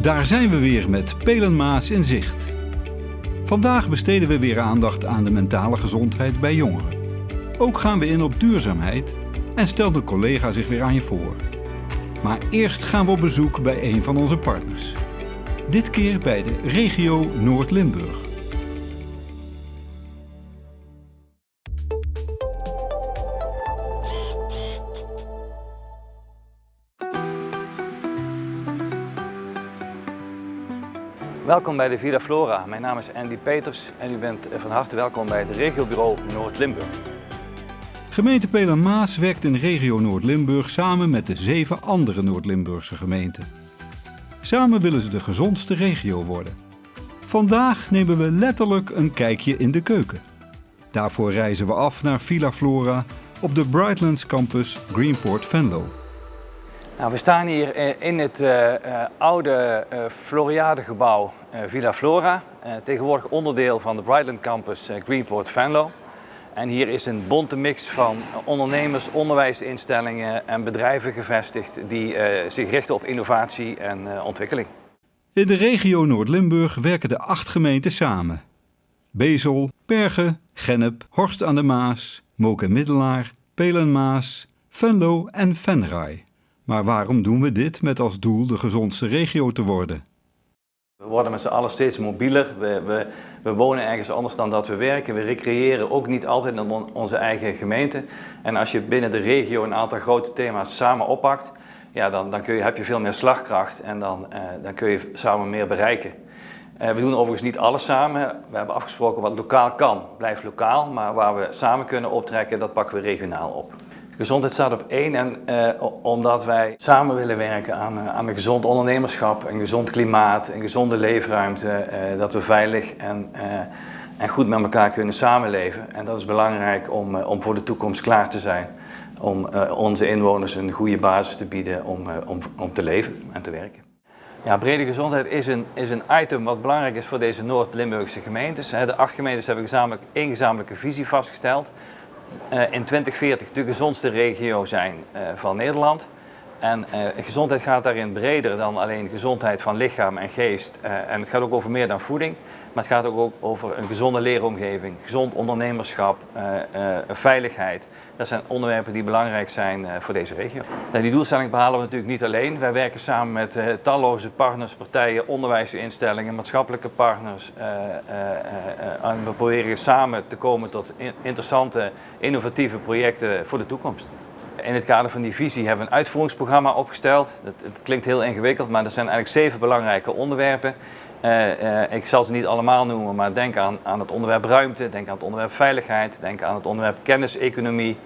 Daar zijn we weer met Pelenmaas in zicht. Vandaag besteden we weer aandacht aan de mentale gezondheid bij jongeren. Ook gaan we in op duurzaamheid en stelt de collega zich weer aan je voor. Maar eerst gaan we op bezoek bij een van onze partners. Dit keer bij de regio Noord-Limburg. Welkom bij de Villa Flora. Mijn naam is Andy Peters en u bent van harte welkom bij het regiobureau Noord-Limburg. Gemeente Pelenmaas werkt in regio Noord-Limburg samen met de 7 andere Noord-Limburgse gemeenten. Samen willen ze de gezondste regio worden. Vandaag nemen we letterlijk een kijkje in de keuken. Daarvoor reizen we af naar Villa Flora op de Brightlands Campus Greenport Venlo. Nou, we staan hier in het oude Floriade-gebouw Villa Flora, tegenwoordig onderdeel van de Brightlands Campus Greenport Venlo. En hier is een bonte mix van ondernemers, onderwijsinstellingen en bedrijven gevestigd die zich richten op innovatie en ontwikkeling. In de regio Noord-Limburg werken de 8 gemeenten samen. Bezel, Bergen, Gennep, Horst aan de Maas, Mook en Middelaar, Pelenmaas, Venlo en Venray. Maar waarom doen we dit met als doel de gezondste regio te worden? We worden met z'n allen steeds mobieler. We wonen ergens anders dan dat we werken. We recreëren ook niet altijd in onze eigen gemeente. En als je binnen de regio een aantal grote thema's samen oppakt, ja, dan heb je veel meer slagkracht en dan kun je samen meer bereiken. We doen overigens niet alles samen. We hebben afgesproken wat lokaal kan, blijft lokaal. Maar waar we samen kunnen optrekken, dat pakken we regionaal op. Gezondheid staat op 1 en omdat wij samen willen werken aan een gezond ondernemerschap, een gezond klimaat, een gezonde leefruimte, dat we veilig en goed met elkaar kunnen samenleven. En dat is belangrijk om voor de toekomst klaar te zijn, om onze inwoners een goede basis te bieden om te leven en te werken. Ja, brede gezondheid is een item wat belangrijk is voor deze Noord-Limburgse gemeentes. De 8 gemeentes hebben één gezamenlijke visie vastgesteld. In 2040 de gezondste regio zijn van Nederland. En gezondheid gaat daarin breder dan alleen gezondheid van lichaam en geest. En het gaat ook over meer dan voeding, maar het gaat ook over een gezonde leeromgeving, gezond ondernemerschap, veiligheid. Dat zijn onderwerpen die belangrijk zijn voor deze regio. En die doelstelling behalen we natuurlijk niet alleen. Wij werken samen met talloze partners, partijen, onderwijsinstellingen, maatschappelijke partners. En we proberen samen te komen tot interessante, innovatieve projecten voor de toekomst. In het kader van die visie hebben we een uitvoeringsprogramma opgesteld. Het klinkt heel ingewikkeld, maar er zijn eigenlijk 7 belangrijke onderwerpen. Ik zal ze niet allemaal noemen, maar denk aan het onderwerp ruimte, denk aan het onderwerp veiligheid, denk aan het onderwerp kenniseconomie.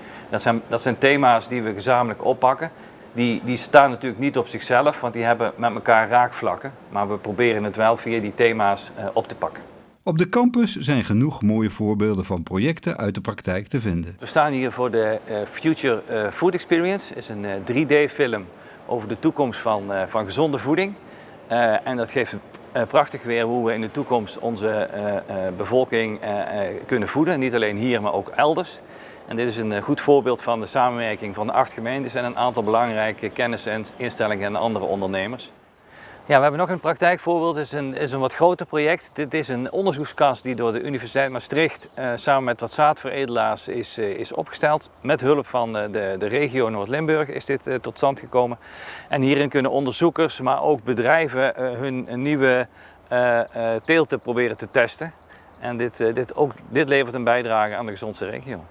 Dat zijn thema's die we gezamenlijk oppakken. Die staan natuurlijk niet op zichzelf, want die hebben met elkaar raakvlakken. Maar we proberen het wel via die thema's op te pakken. Op de campus zijn genoeg mooie voorbeelden van projecten uit de praktijk te vinden. We staan hier voor de Future Food Experience. Het is een 3D-film over de toekomst van gezonde voeding. En dat geeft prachtig weer hoe we in de toekomst onze bevolking kunnen voeden. Niet alleen hier, maar ook elders. En dit is een goed voorbeeld van de samenwerking van de 8 gemeentes en een aantal belangrijke kennisinstellingen en andere ondernemers. Ja, we hebben nog een praktijkvoorbeeld. Het is een wat groter project. Dit is een onderzoekskast die door de Universiteit Maastricht samen met wat zaadveredelaars is opgesteld. Met hulp van de regio Noord-Limburg is dit tot stand gekomen. En hierin kunnen onderzoekers, maar ook bedrijven hun nieuwe teelten proberen te testen. En dit levert een bijdrage aan de gezondste regio.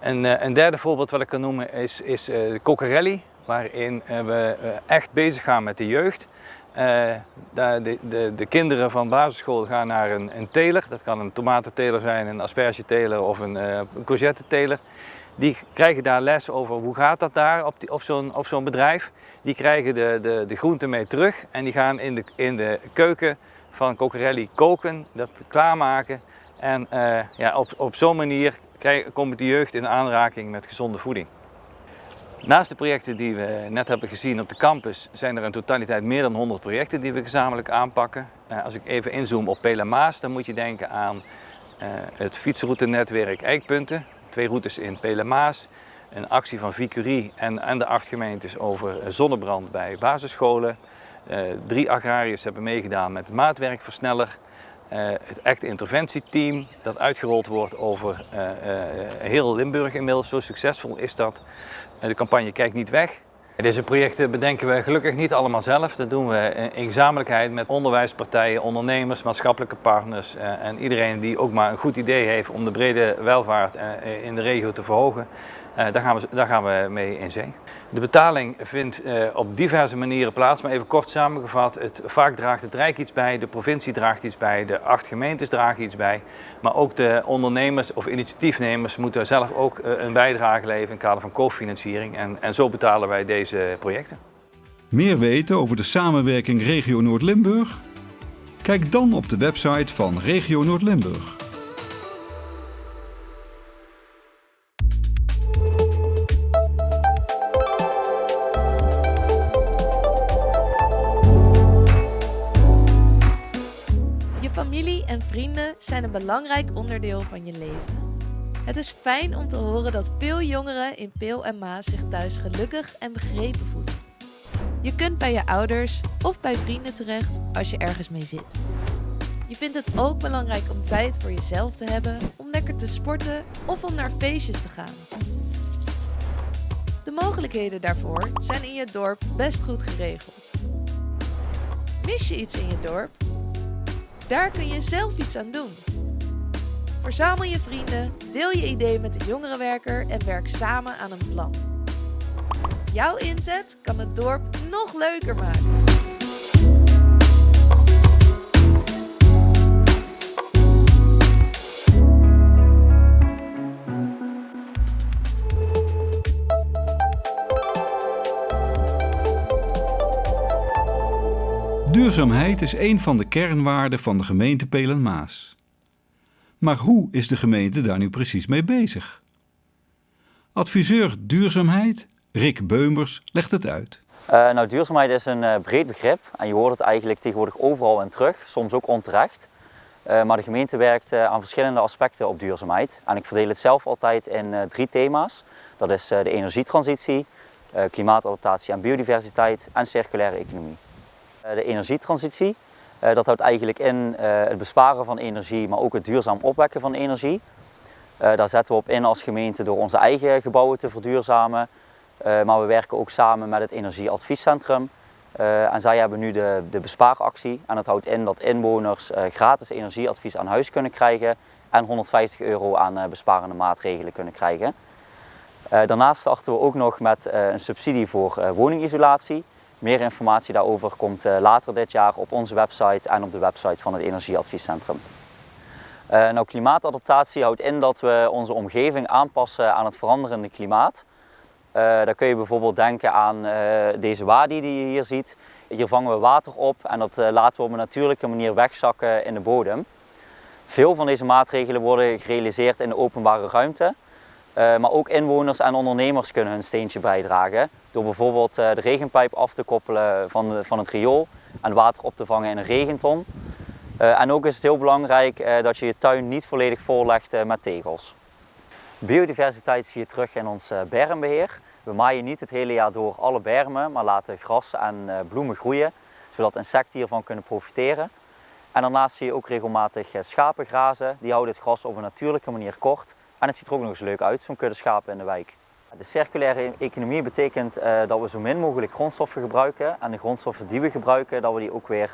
Een derde voorbeeld wat ik kan noemen is Cocarelli, waarin we echt bezig gaan met de jeugd. De kinderen van basisschool gaan naar een teler. Dat kan een tomatenteler zijn, een aspergeteler of een courgetteteler. Die krijgen daar les over hoe gaat dat daar op zo'n bedrijf. Die krijgen de groenten mee terug en die gaan in de keuken van Cocarelli koken, dat klaarmaken. En op zo'n manier komt de jeugd in aanraking met gezonde voeding. Naast de projecten die we net hebben gezien op de campus zijn er in totaliteit meer dan 100 projecten die we gezamenlijk aanpakken. Als ik even inzoom op Pelenmaas, dan moet je denken aan het fietsroutenetwerk Eikpunten. 2 routes in Pelenmaas, een actie van Vicurie en de 8 gemeentes over zonnebrand bij basisscholen. 3 agrariërs hebben meegedaan met de maatwerkversneller. Het ACT interventieteam dat uitgerold wordt over heel Limburg inmiddels. Zo succesvol is dat. De campagne Kijk niet weg. Deze projecten bedenken we gelukkig niet allemaal zelf. Dat doen we in gezamenlijkheid met onderwijspartijen, ondernemers, maatschappelijke partners en iedereen die ook maar een goed idee heeft om de brede welvaart in de regio te verhogen. Daar gaan we mee in zee. De betaling vindt op diverse manieren plaats, maar even kort samengevat. Vaak draagt het Rijk iets bij, de provincie draagt iets bij, de 8 gemeentes dragen iets bij. Maar ook de ondernemers of initiatiefnemers moeten zelf ook een bijdrage leveren in het kader van cofinanciering. En zo betalen wij deze projecten. Meer weten over de samenwerking Regio Noord-Limburg? Kijk dan op de website van Regio Noord-Limburg. Familie en vrienden zijn een belangrijk onderdeel van je leven. Het is fijn om te horen dat veel jongeren in Peel en Maas zich thuis gelukkig en begrepen voelen. Je kunt bij je ouders of bij vrienden terecht als je ergens mee zit. Je vindt het ook belangrijk om tijd voor jezelf te hebben, om lekker te sporten of om naar feestjes te gaan. De mogelijkheden daarvoor zijn in je dorp best goed geregeld. Mis je iets in je dorp? Daar kun je zelf iets aan doen. Verzamel je vrienden, deel je ideeën met de jongerenwerker en werk samen aan een plan. Jouw inzet kan het dorp nog leuker maken. Duurzaamheid is een van de kernwaarden van de gemeente Peel en Maas. Maar hoe is de gemeente daar nu precies mee bezig? Adviseur duurzaamheid, Rick Beumers, legt het uit. Duurzaamheid is een breed begrip en je hoort het eigenlijk tegenwoordig overal en terug, soms ook onterecht. Maar de gemeente werkt aan verschillende aspecten op duurzaamheid. En ik verdeel het zelf altijd in 3 thema's. Dat is de energietransitie, klimaatadaptatie en biodiversiteit en circulaire economie. De energietransitie, dat houdt eigenlijk in het besparen van energie, maar ook het duurzaam opwekken van energie. Daar zetten we op in als gemeente door onze eigen gebouwen te verduurzamen. Maar we werken ook samen met het Energieadviescentrum. En zij hebben nu de bespaaractie. En dat houdt in dat inwoners gratis energieadvies aan huis kunnen krijgen en €150 aan besparende maatregelen kunnen krijgen. Daarnaast starten we ook nog met een subsidie voor woningisolatie. Meer informatie daarover komt later dit jaar op onze website en op de website van het Energieadviescentrum. Klimaatadaptatie houdt in dat we onze omgeving aanpassen aan het veranderende klimaat. Daar kun je bijvoorbeeld denken aan deze wadi die je hier ziet. Hier vangen we water op en dat laten we op een natuurlijke manier wegzakken in de bodem. Veel van deze maatregelen worden gerealiseerd in de openbare ruimte. Maar ook inwoners en ondernemers kunnen hun steentje bijdragen. Door bijvoorbeeld de regenpijp af te koppelen van het riool en water op te vangen in een regenton. En ook is het heel belangrijk dat je je tuin niet volledig vollegt met tegels. Biodiversiteit zie je terug in ons bermbeheer. We maaien niet het hele jaar door alle bermen, maar laten gras en bloemen groeien, zodat insecten hiervan kunnen profiteren. En daarnaast zie je ook regelmatig schapen grazen. Die houden het gras op een natuurlijke manier kort. En het ziet er ook nog eens leuk uit, zo'n kudde schapen in de wijk. De circulaire economie betekent dat we zo min mogelijk grondstoffen gebruiken. En de grondstoffen die we gebruiken, dat we die ook weer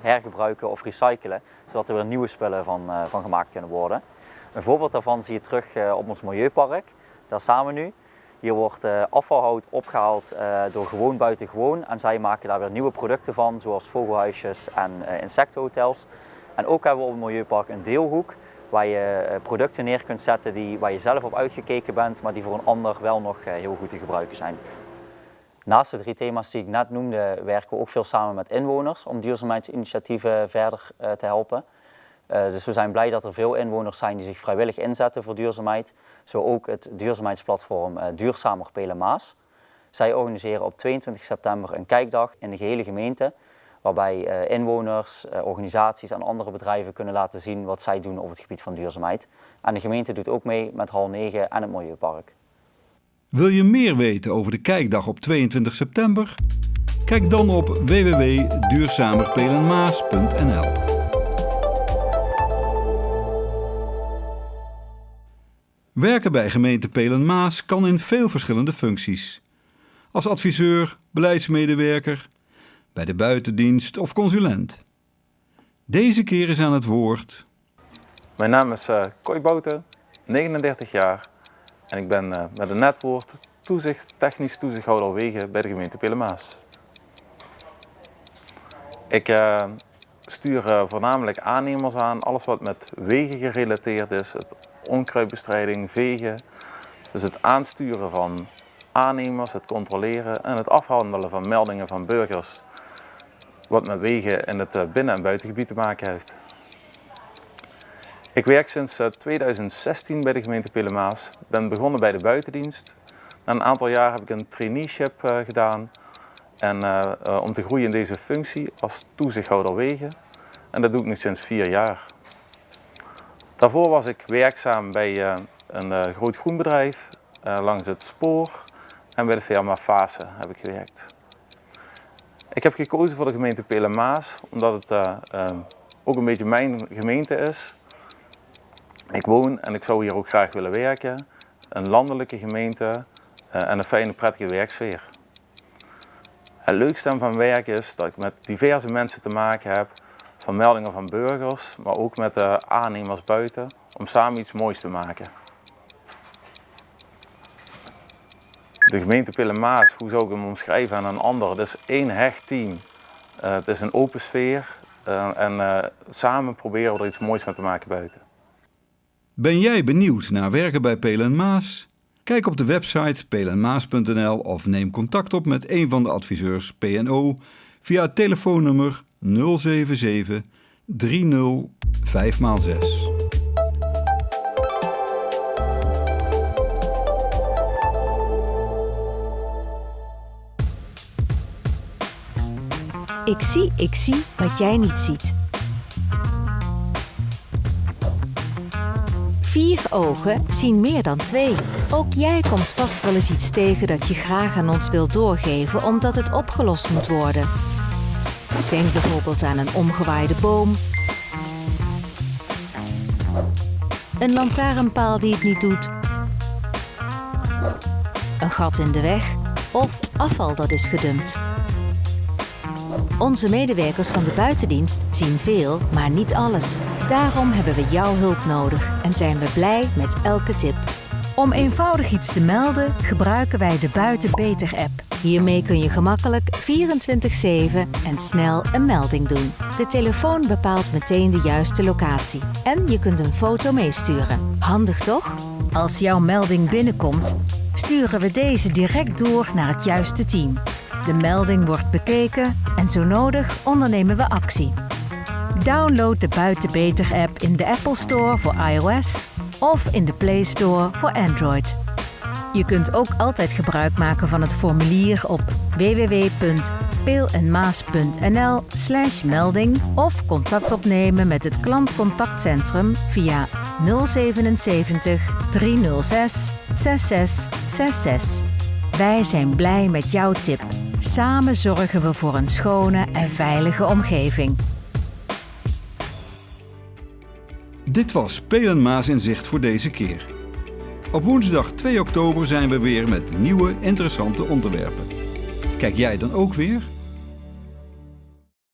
hergebruiken of recyclen. Zodat er weer nieuwe spullen van gemaakt kunnen worden. Een voorbeeld daarvan zie je terug op ons milieupark. Daar staan we nu. Hier wordt afvalhout opgehaald door Gewoon Buiten Gewoon. En zij maken daar weer nieuwe producten van, zoals vogelhuisjes en insectenhotels. En ook hebben we op het milieupark een deelhoek, waar je producten neer kunt zetten waar je zelf op uitgekeken bent, maar die voor een ander wel nog heel goed te gebruiken zijn. Naast de 3 thema's die ik net noemde, werken we ook veel samen met inwoners om duurzaamheidsinitiatieven verder te helpen. Dus we zijn blij dat er veel inwoners zijn die zich vrijwillig inzetten voor duurzaamheid. Zo ook het duurzaamheidsplatform Duurzamer Peel en Maas. Zij organiseren op 22 september een kijkdag in de gehele gemeente, waarbij inwoners, organisaties en andere bedrijven kunnen laten zien wat zij doen op het gebied van duurzaamheid. En de gemeente doet ook mee met Hal 9 en het Milieupark. Wil je meer weten over de kijkdag op 22 september? Kijk dan op www.duurzamerpelenmaas.nl. Werken bij gemeente Pelen-Maas kan in veel verschillende functies. Als adviseur, beleidsmedewerker, bij de buitendienst of consulent. Deze keer is aan het woord. Mijn naam is Koy Bouten, 39 jaar en ik ben met een netwoord technisch toezichthouder wegen bij de gemeente Pelen-Maas. Ik stuur voornamelijk aannemers aan, alles wat met wegen gerelateerd is, het onkruidbestrijding, vegen, dus het aansturen van aannemers, het controleren en het afhandelen van meldingen van burgers wat met wegen in het binnen- en buitengebied te maken heeft. Ik werk sinds 2016 bij de gemeente Pelen-Maas, ben begonnen bij de buitendienst. Na een aantal jaar heb ik een traineeship gedaan en, om te groeien in deze functie als toezichthouder wegen. En dat doe ik nu sinds 4 jaar. Daarvoor was ik werkzaam bij een groot groenbedrijf langs het spoor en bij de firma Fase heb ik gewerkt. Ik heb gekozen voor de gemeente Pelen-Maas omdat het ook een beetje mijn gemeente is. Ik woon en ik zou hier ook graag willen werken. Een landelijke gemeente en een fijne, prettige werksfeer. Het leukste aan van werk is dat ik met diverse mensen te maken heb, van meldingen van burgers, maar ook met de aannemers buiten, om samen iets moois te maken. De gemeente Pelen-Maas, hoe zou ik hem omschrijven aan een ander? Het is één hecht team. Het is een open sfeer en samen proberen we er iets moois van te maken buiten. Ben jij benieuwd naar werken bij Pelen-Maas? Kijk op de website pelenmaas.nl of neem contact op met een van de adviseurs P&O via het telefoonnummer 077 30 5x6. Ik zie wat jij niet ziet. 4 ogen zien meer dan 2. Ook jij komt vast wel eens iets tegen dat je graag aan ons wilt doorgeven omdat het opgelost moet worden. Denk bijvoorbeeld aan een omgewaaide boom, een lantaarnpaal die het niet doet, een gat in de weg of afval dat is gedumpt. Onze medewerkers van de buitendienst zien veel, maar niet alles. Daarom hebben we jouw hulp nodig en zijn we blij met elke tip. Om eenvoudig iets te melden gebruiken wij de Buiten Beter-app. Hiermee kun je gemakkelijk 24/7 en snel een melding doen. De telefoon bepaalt meteen de juiste locatie. En je kunt een foto meesturen. Handig toch? Als jouw melding binnenkomt, sturen we deze direct door naar het juiste team. De melding wordt bekeken en zo nodig ondernemen we actie. Download de Buiten Beter-app in de Apple Store voor iOS of in de Play Store voor Android. Je kunt ook altijd gebruik maken van het formulier op www.peelenmaas.nl/melding of contact opnemen met het klantcontactcentrum via 077 306 6666. Wij zijn blij met jouw tip. Samen zorgen we voor een schone en veilige omgeving. Dit was Pelen-Maas in zicht voor deze keer. Op woensdag 2 oktober zijn we weer met nieuwe interessante onderwerpen. Kijk jij dan ook weer?